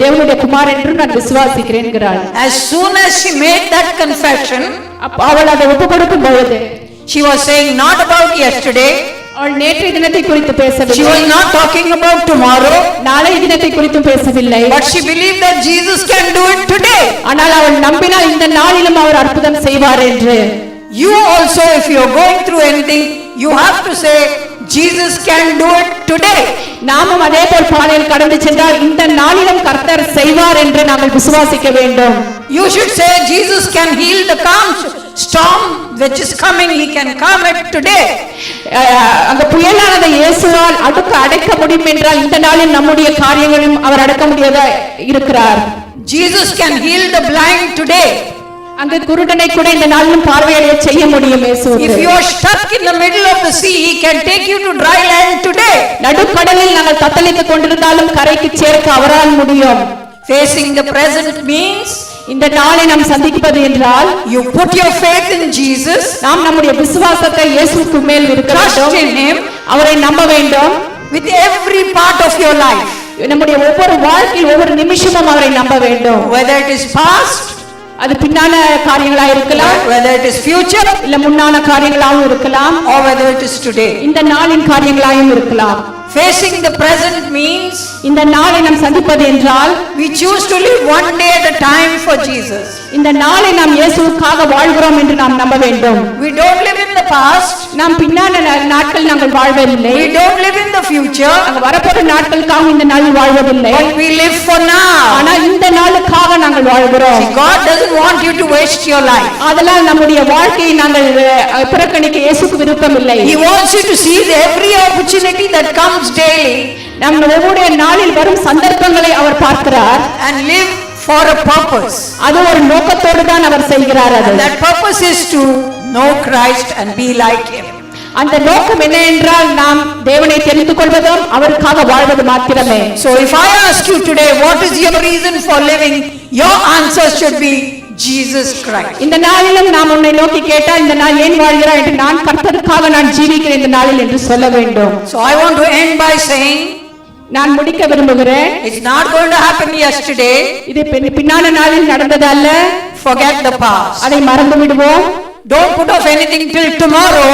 தேவனுடைய குமாரன் என்று நான் விசுவாசிக்கிறேன் என்கிறாள். As soon as she made that confession, அவள் அதை ஒப்புக்கொடுக்கும் பொழுது she was saying not about yesterday. அவள் நேற்றைய தினத்தை குறித்து She பேசவில்லை. was not talking about tomorrow. நாளைய தினத்தை குறித்து பேசவில்லை. But she believed that Jesus can do it today. ஆனால் அவள் நம்பினாள் இந்த நாளிலும் அவர் அற்புதம் செய்வார் என்று. You also, if you are going through anything, you have to say Jesus can do it today. நாமும் அதே போல் பாதையில் கடந்து சென்றால் இந்த நாளிலும் கர்த்தர் செய்வார் என்று நாங்கள் விசுவாசிக்க வேண்டும். You should say Jesus can heal the calm storm which is coming. He can calm it today. அந்த புயலானதை இயேசுவால் அடக்க முடியும் என்றால் இந்த நாளில் நம்முடைய காரியங்களையும் அவர் அடக்க முடியாதா இருக்கிறார். Jesus can heal the blind today. அங்கு குருடனை கூட இந்த நாளிலும் பார்வையடைய செய்ய முடியும் இயேசுவுக்கு. If you are stuck in the middle of the sea, he can take you to dry land today. நடுக்கடலில் நாங்கள் தத்தளித்துக் கொண்டிருந்தாலும் கரைக்கு சேர்க்க அவரால் முடியும். Facing the present means இந்த நாளை நாம் சந்திப்பது என்றால் you put your faith in Jesus, நாம் நம்முடைய விசுவாசத்தை இயேசுவுக்கு மேல் இருக்க trust வேண்டும், in him அவரை நம்ப வேண்டும். with every part of your life, நம்முடைய ஒவ்வொரு வாழ்க்கையில் ஒவ்வொரு நிமிஷமும் அவரை நம்ப வேண்டும். whether it is past, அது பின்னான காரியங்களா இருக்கலாம், whether it is future, இல்ல முன்னான காரியங்களாகவும் இருக்கலாம், or whether it is today. இந்த நாளின் காரியங்களாயும் இருக்கலாம். Facing the present means இந்த நாளை நாம் சந்திப்பது என்றால் we choose to live one day at a time for Jesus. இந்த நாளை நாம் இயேசுவுக்காக வாழ்கிறோம் என்று நாம் நம்ப வேண்டும். We don't live in the past. நாம் பின்னான நாட்கள் நாங்கள் வாழ்வதில்லை. We don't live in the future. நாங்கள் வரப்போற நாட்களுக்காக இந்த நாளில் வாழ்வதில்லை. But we live for now. ஆனால் இந்த நாளுக்காக நாங்கள் வாழ்கிறோம். See, God doesn't want you to waste your life. அதனால் நம்முடைய வாழ்க்கையை நாங்கள் புறக்கணிக்க இயேசுவுக்கு விருப்பமில்லை. He wants you to seize every opportunity that comes daily நம் ஒவ்வொரு நாளில் வரும் சந்தர்ப்பங்களை அவர் பார்க்கிறார் and live for a purpose. அது ஒரு நோக்கத்தோடு தான் அவர் செய்கிறார். அது That purpose is to know Christ and be like him. அந்த நோக்கம் என்ன என்றால் நாம் தேவனை தெரிந்து கொள்வதும் அவருக்காக வாழ்வது மாத்திரமே. So if I ask you today, what is your reason for living? Your answer should be Jesus Christ. இந்த நாளிலும் நாம் உன்னை நோக்கி கேட்டால் இந்த நாள் ஏன் வாழ்கிறாய் என்று நான் கர்த்தருக்காக நான் ஜீவிக்கிறேன் இந்த நாளில் என்று சொல்ல வேண்டும். So I want to end by saying, நான் முடிக்க விரும்புகிறேன். it's not going to happen yesterday. இது பின்னான நாளில் நடந்தது அல்ல. Forget the past. அதை மறந்து விடுவோம். Don't put off anything till tomorrow.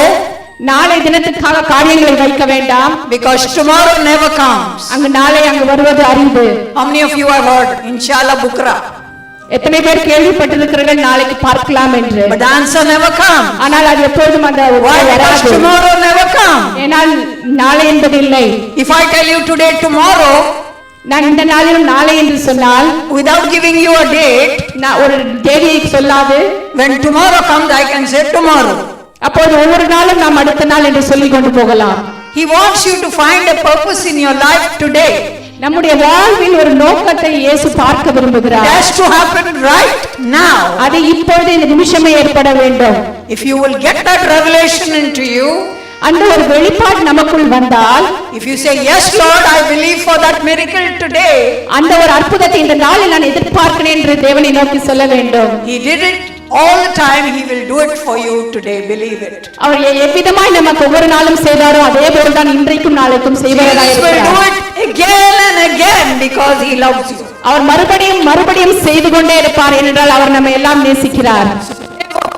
நாளை தினத்துக்காக காரியங்களை வைக்க வேண்டாம். Because tomorrow never comes. அங்கு நாளை அங்கு வருவது அரிது. How many of you have heard Inshallah Bukra? எத்தனை பேர் கேள்விப்பட்டிருக்கிறீர்கள் நாளைக்கு பார்க்கலாம் என்று? But the answer never comes. ஆனால் அது எப்பொழுதும் அந்த Why? Because tomorrow never comes. ஏனால் நாளை என்பது இல்லை. If I tell you today tomorrow, நான் இந்த நாளிலும் நாளை என்று சொன்னால் without giving you a date, நான் ஒரு தேதியை சொல்லாது when tomorrow comes I can say tomorrow. அப்போது ஒவ்வொரு நாளும் நாம் அடுத்த நாள் என்று சொல்லிக் கொண்டு போகலாம். He wants you to find a purpose in your life today. நம்முடைய வாழ்வில் ஒரு நோக்கத்தை இயேசு பார்க்க விரும்புகிறார். It has to happen right now. அது இப்பொழுது இந்த நிமிஷமே ஏற்பட வேண்டும். If you will get that revelation into you, அந்த ஒரு வெளிப்பாடு நமக்குள் வந்தால், if you say yes Lord, I believe for that miracle today, அந்த ஒரு அற்புதத்தை இந்த நாளில் நான் எதிர்பார்க்கிறேன் என்று தேவனை நோக்கி சொல்ல வேண்டும். He did it all the time. He will do it for you today. Believe it. அவர் எவ்விதமாய் நமக்கு ஒவ்வொரு நாளும் செய்தாரோ அதே போல்தான் இன்றைக்கும் நாளைக்கும் செய்வதாக Jesus will do இருக்கிறார். it again and again because he loves you. அவர் மறுபடியும் செய்து கொண்டே இருப்பார் ஏனென்றால் அவர் நம்மை எல்லாம் நேசிக்கிறார்.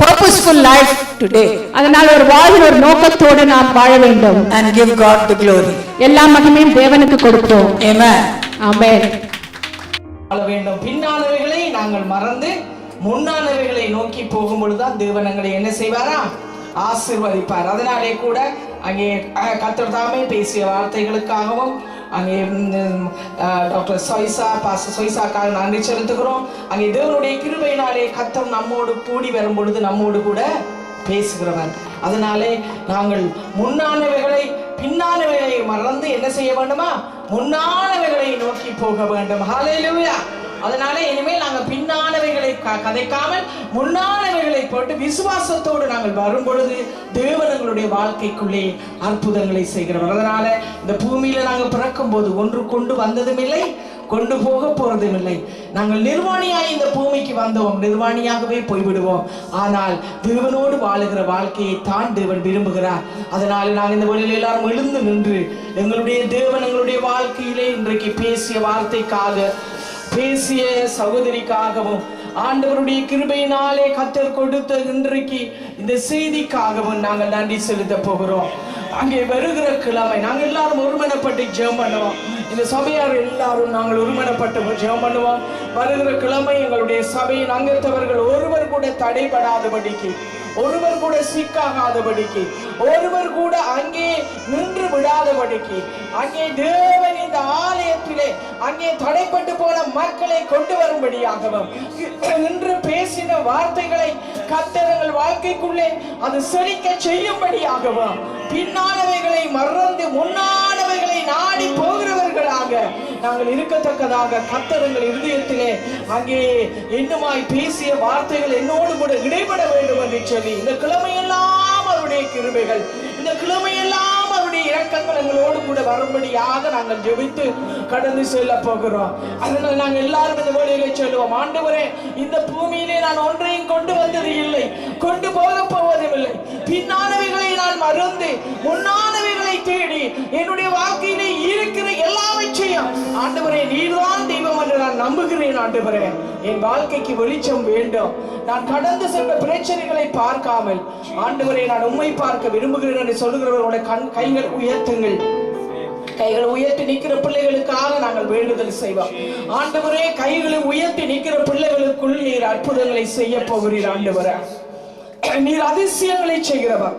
Purposeful life today அதனால் ஒரு வாழ்வில் ஒரு நோக்கத்தோடு நாம் வாழ வேண்டும். and give God the glory. எல்லா மகிமையும் தேவனுக்கு கொடுப்போம். Amen. ஆமென். வாழ வேண்டும். பின்னானவைகளை நாங்கள் மறந்து முன்னானவைகளை நோக்கி போகும் பொழுதுதான் தேவன் எங்களை என்ன செய்வாரா? ஆசீர்வதிப்பார். அதனாலே கூட அங்கே கர்த்தர் தாமே பேசிய வார்த்தைகளுக்காகவும் அங்கே டாக்டர் சொய்சாக்காக நன்றி செலுத்துகிறோம். அங்கே தேவனுடைய கிருபையினாலே கர்த்தர் நம்மோடு கூடி வரும் பொழுது நம்மோடு கூட பேசுகிறவர். அதனாலே நாங்கள் முன்னானவைகளை பின்னானவைகளை மறந்து என்ன செய்ய வேண்டுமா? முன்னானவைகளை நோக்கி போக வேண்டும். ஹல்லேலூயா. அதனால இனிமேல் நாங்கள் பின்னானவைகளை கதைக்காமல் முன்னானவைகளை போட்டு விசுவாசத்தோடு நாங்கள் வரும் பொழுது தேவன் எங்களுடைய வாழ்க்கைக்குள்ளே அற்புதங்களை செய்கிறவர். அதனால இந்த பூமியில நாங்கள் பிறக்கும் போது ஒன்று கொண்டு வந்ததும் இல்லை, கொண்டு போக போறதும் இல்லை. நாங்கள் நிர்வாணியாய் இந்த பூமிக்கு வந்தோம், நிர்வாணியாகவே போய்விடுவோம். ஆனால் தேவனோடு வாழுகிற வாழ்க்கையை தான் தேவன் விரும்புகிறார். அதனால நாங்கள் இந்த வழியில் எல்லாரும் எழுந்து நின்று எங்களுடைய தேவன் எங்களுடைய வாழ்க்கையிலே இன்றைக்கு பேசிய வார்த்தைக்காக, பேசிய சகோதரிக்காகவும், ஆண்டவருடைய கிருபையினாலே கர்த்தர் கொடுத்த இன்றைக்கு இந்த செய்திக்காகவும் நாங்கள் நன்றி செலுத்த போகிறோம். அங்கே வருகிற கிழமை நாங்கள் எல்லாரும் ஒருமனப்பட்டு ஜெபம் பண்ணுவோம். இந்த சபையார் எல்லாரும் நாங்கள் ஒருமனப்பட்டு ஜெபம் பண்ணுவோம். வருகிற கிழமை எங்களுடைய சபையின் அங்கத்தவர்கள் ஒருவர் கூட தடைபடாதபடிக்கு, ஒருவர் கூட சிக்காகாதபடிக்கு, ஒருவர் கூட அங்கே நின்று விடாதபடிக்கு, அங்கே தேவன் இந்த ஆலயத்திலே அங்கே தடைப்பட்டு போன மக்களை கொண்டு வரும்படியாகவும், நின்று பேசின வார்த்தைகளை கர்த்தர் வாழ்க்கைக்குள்ளே அது செழிக்க செய்யும்படியாகவும், பின்னானவைகளை மறந்து முன்னானவைகளை நாடி போகிறவர்களாக நாங்கள் இருக்கத்தக்கதாக கர்த்தர் எங்கள் இருதயத்திலே அங்கே என்னமாய் பேசிய வார்த்தைகள் என்னோடு கூட இடைபட வேண்டும் என்று சொல்லி, இந்த கிழமையெல்லாம் அவருடைய கிருபைகள், இந்த கிழமையெல்லாம் அவருடைய இரக்கங்கள் எங்களோடு கூட வரும்படியாக நாங்கள் ஜெபித்து கடந்து செல்ல போகிறோம். அதனால் நாங்கள் எல்லாரும் இந்த வேளையிலே சொல்லுவோம், ஆண்டவரே, இந்த பூமியிலே நான் ஒன்றையும் கொண்டு வந்தது இல்லை, கொண்டு போக போவதும் இல்லை. பின்னானவைகளை நான் மறந்து முன்னானவைகளை தேடி என்னுடைய வாழ்க்கையிலே இருக்கிற எல்லாவற்றையும் ஆண்டவரே நீர்தான் தெய்வம் என்று நான் நம்புகிறேன். ஆண்டவரே, என் வாழ்க்கைக்கு வெளிச்சம் வேண்டும். நான் கடந்து சென்ற பிரச்சனைகளை பார்க்காமல் ஆண்டவரே நான் உம்மை பார்க்க விரும்புகிறேன் என்று சொல்லுகிறவர்களுடைய கைகள் உயர்த்துங்கள். கைகளை உயர்த்தி நிற்கிற பிள்ளைகளுக்காக நாங்கள் வேண்டுதல் செய்வோம். ஆண்டவரே, கைகளை உயர்த்தி நிற்கிற பிள்ளைகளுக்குள் நீர் அற்புதங்களை செய்ய போகிறீர். ஆண்டவரே, நீர் அதிசயங்களை செய்கிறவர்.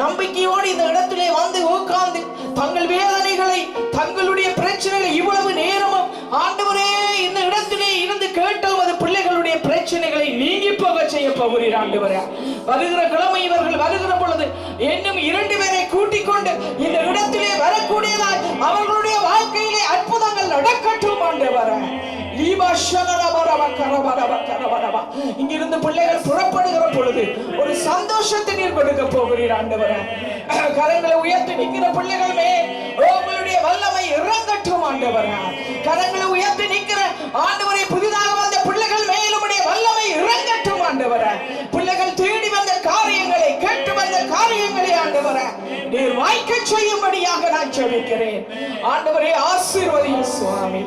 நம்பிக்கையோடு இந்த இடத்திலே வந்து உட்கார்ந்து தங்கள் வேதனைகளை, தங்களுடைய பிரச்சனைகளை இவ்வளவு நேரமும் ஆண்டவரே இந்த இடத்திலே இருந்து கேட்டோம், அது பிள்ளைகளுடைய பிரச்சனைகளை நீங்கி போக செய்ய போகிறீர். ஆண்டவரே, வருகிற கிழமை இவர்கள் வருகிற பொழுது இன்னும் 2 பேரை கூட்டிக் கொண்டு இந்த இடத்திலே வரக்கூடியதாய் அவர்களுடைய வாழ்க்கையிலே அற்புதங்கள் நடக்கட்டும். ஆண்டவரே, இங்கிருந்து பிள்ளைகள் புறப்படுகிற பொழுது ஒரு சந்தோஷத்தை நீர் கொடுக்க போகிறீர். ஆண்டவரே, கரங்களை உயர்த்தி நிற்கிற பிள்ளைகள் மேல் உங்களுடைய வல்லமை இறங்கட்டும். ஆண்டவரே, கரங்களை உயர்த்தி நிற்கிற ஆண்டவரை புதிதாக வந்த பிள்ளைகள் மேல் உடைய வல்லமை இறங்கட்டும். ஆண்டவரே, பிள்ளைகள் தேடி வந்த காரியங்களை, கேட்டு வந்த காரியங்களை ஆண்டவரே நீர் வாய்க்க செய்யும்படியாக நான் ஜெபிக்கிறேன். ஆண்டவரே, ஆசீர்வதியும் சுவாமி.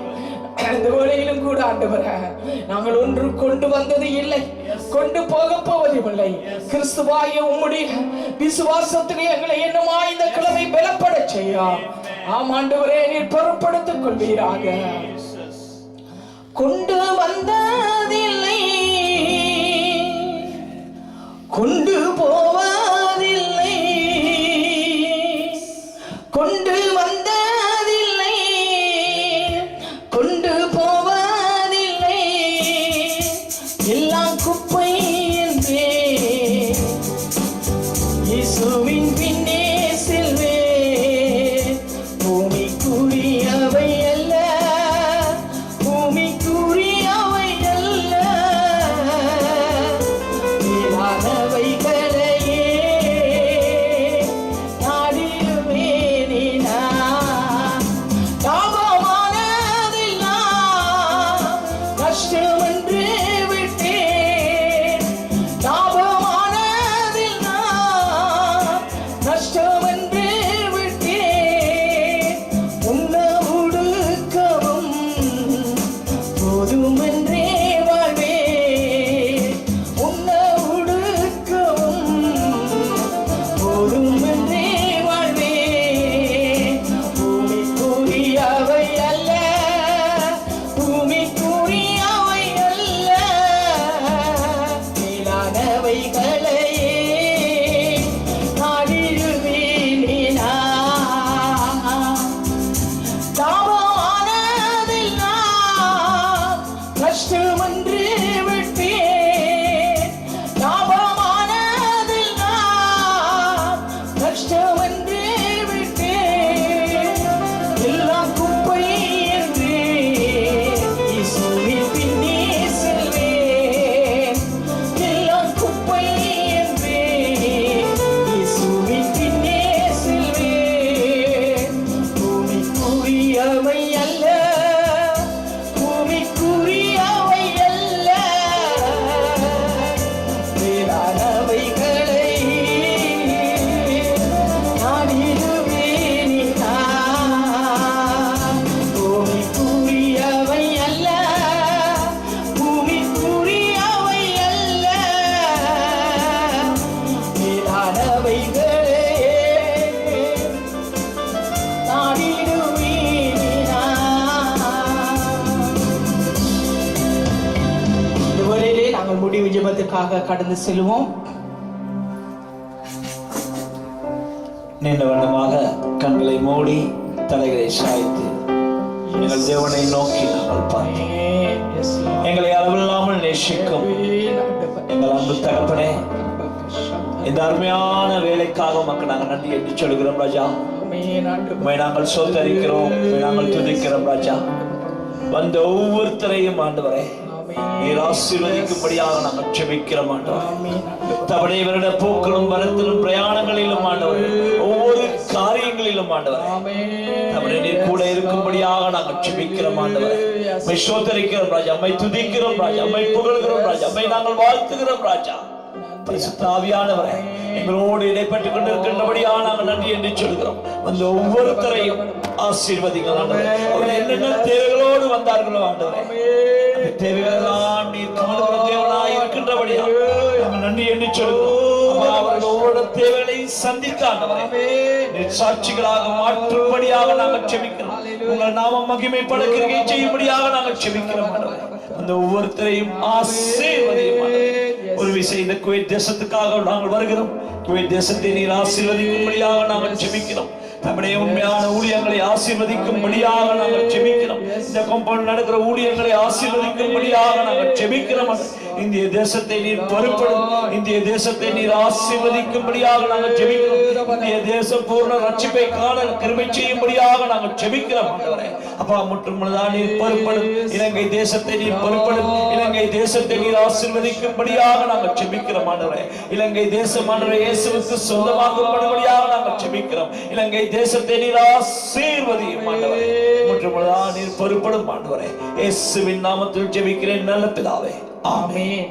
இந்த வேளையிலும் கூட ஆண்டவரே, நாங்கள் ஒன்று கொண்டு வந்தது இல்லை, கொண்டு போக போவதும் இல்லை. கிறிஸ்துவாகிய உம்முடைய விசுவாசத்திலே எங்களை என்னமா இந்த கிழமை பலப்பட செய்யும். ஆம் ஆண்டவரே, நீர் பொறுப்படுத்திக் கொள்வீராக. கொண்டு வந்ததில்லை, கொண்டு போவதில்லை, கொண்டு வந்ததில்லை, கொண்டு போவதில்லை, எல்லாம் குப்பை என்றே இயேசுவின் பின்னே செல்வே. பூமிக்குரியவை அல்ல, பூமிக்குரியவை அல்ல, மேலானவைகளையே நாடிடுவேனே நான். லாபமானதெல்லாம் நஷ்டமென்று விட்டேன், லாபமானதெல்லாம் ஜெபத்துக்காக கடந்து செல்வோம். நீண்ட வண்ணமாக கண்களை மூடி தலைகளை சாய்த்து எங்கள் தேவனை நோக்கி நாங்கள் பார்த்தோம். எங்களை அளவில்லாமல் நேசிக்கும் எங்கள் அன்பு தகப்பனே, இந்த அருமையான வேலைக்காக மக்கள் நாங்கள் நன்றி என்று சொல்கிறோம் ராஜா. உம்மை நாங்கள் சொந்தரிக்கிறோம், நாங்கள் துதிக்கிறோம் ராஜா. வந்த ஒவ்வொருத்தரையும் ஆண்டவரே நீர் ஆசீர்வதிக்கும்படியாக நாங்கள் ஜெபிக்கிறோம் ஆண்டவரே. தவடைய வருட போக்களும் வரத்திலும் பிரயாணங்களிலும் ஆண்டவரே, ஒவ்வொரு காரியங்களிலும் ஆண்டவரே தவடைய நீர் கூட இருக்கும்படியாக நாங்கள் ஜெபிக்கிறோம் ஆண்டவரே. உம்மை ஸ்தோத்திரிக்கிறோம் ராஜா, உம்மை துதிக்கிறோம் ராஜா, உம்மை புகழ்கிறோம் ராஜா, உம்மை நாங்கள் வாழ்த்துகிறோம் ராஜா. பரிசுத்த ஆவியானவரே, எங்களோடு இடைப்பட்டுக் கொண்டிருக்கின்றபடியாக நாங்கள் நன்றி என்று சொல்கிறோம். அந்த ஒவ்வொருத்தரையும் ஆசீர்வதிங்கள் ஆண்டவரே. அவர்கள் என்னென்ன தேவைகளோடு வந்தார்களோ ஆண்டவரே, அந்த தேவைகளெல்லாம் நீர் கவனிக்கிற தேவனாய் இருக்கின்றபடியாக நாங்கள் நன்றி என்று சொல்கிறோம். அவர்கள் ஒவ்வொரு தேவைகளையும் சந்தித்த ஆண்டவரே நீர் சாட்சிகளாக மாற்றும்படியாக நாங்கள் ஜெபிக்கிறோம். உங்கள் நாமம் மகிமைப்பட கிரியை செய்யும்படியாக நாங்கள் ஜெபிக்கிறோம் ஆண்டவரே. அந்த ஒவ்வொருத்தரையும் ஆசீர்வதியும் ஆண்டவரே. ஒரு விஷயம், இந்த குவைத் தேசத்துக்காக நாங்கள் வருகிறோம். குவைத் தேசத்தை நீர் ஆசீர்வதிக்கும்படியாக நாங்கள் ஜெபிக்கிறோம். நம்முடைய உண்மையான ஊழியங்களை ஆசீர்வதிக்கும்படியாக நாங்கள் ஜெபிக்கிறோம். இந்த காம்பவுண்ட் நடக்கிற ஊழியங்களை ஆசீர்வதிக்கும்படியாக நாங்கள் ஜெபிக்கிறோம். இந்திய தேசத்தை நீர் பொறுப்படும், இந்திய தேசத்தை நீர் ஆசீர்வதிக்கும்படியாக நாங்கள் ஜெபிக்கிறோம். இந்திய தேசம் பூர்ண ரட்சிப்பை காண கிருபை செய்யும்படியாக நாங்கள் ஜெபிக்கிறோம் ஆண்டவரே. அப்பா முற்றுமுழுதாக நீர் பொறுப்படும், இலங்கை தேசத்தை நீர் பொறுப்படும், இலங்கை தேசத்தை நீர் ஆசீர்வதிக்கும்படியாக நாங்கள் ஜெபிக்கிறோம் ஆண்டவரே. இலங்கை தேசம் ஆண்டவரே இயேசுவுக்கு சொந்தமாக்கும்படியாக நாங்கள் ஜெபிக்கிறோம். இலங்கை தேசத்தை நீர் ஆசீர்வதியும் ஆண்டவரே. முற்றுமுழுதாக நீர் பொறுப்படும் ஆண்டவரே. இயேசுவின் நாமத்தில் ஜெபிக்கிறேன் நல்ல பிதாவே, ஆமென்.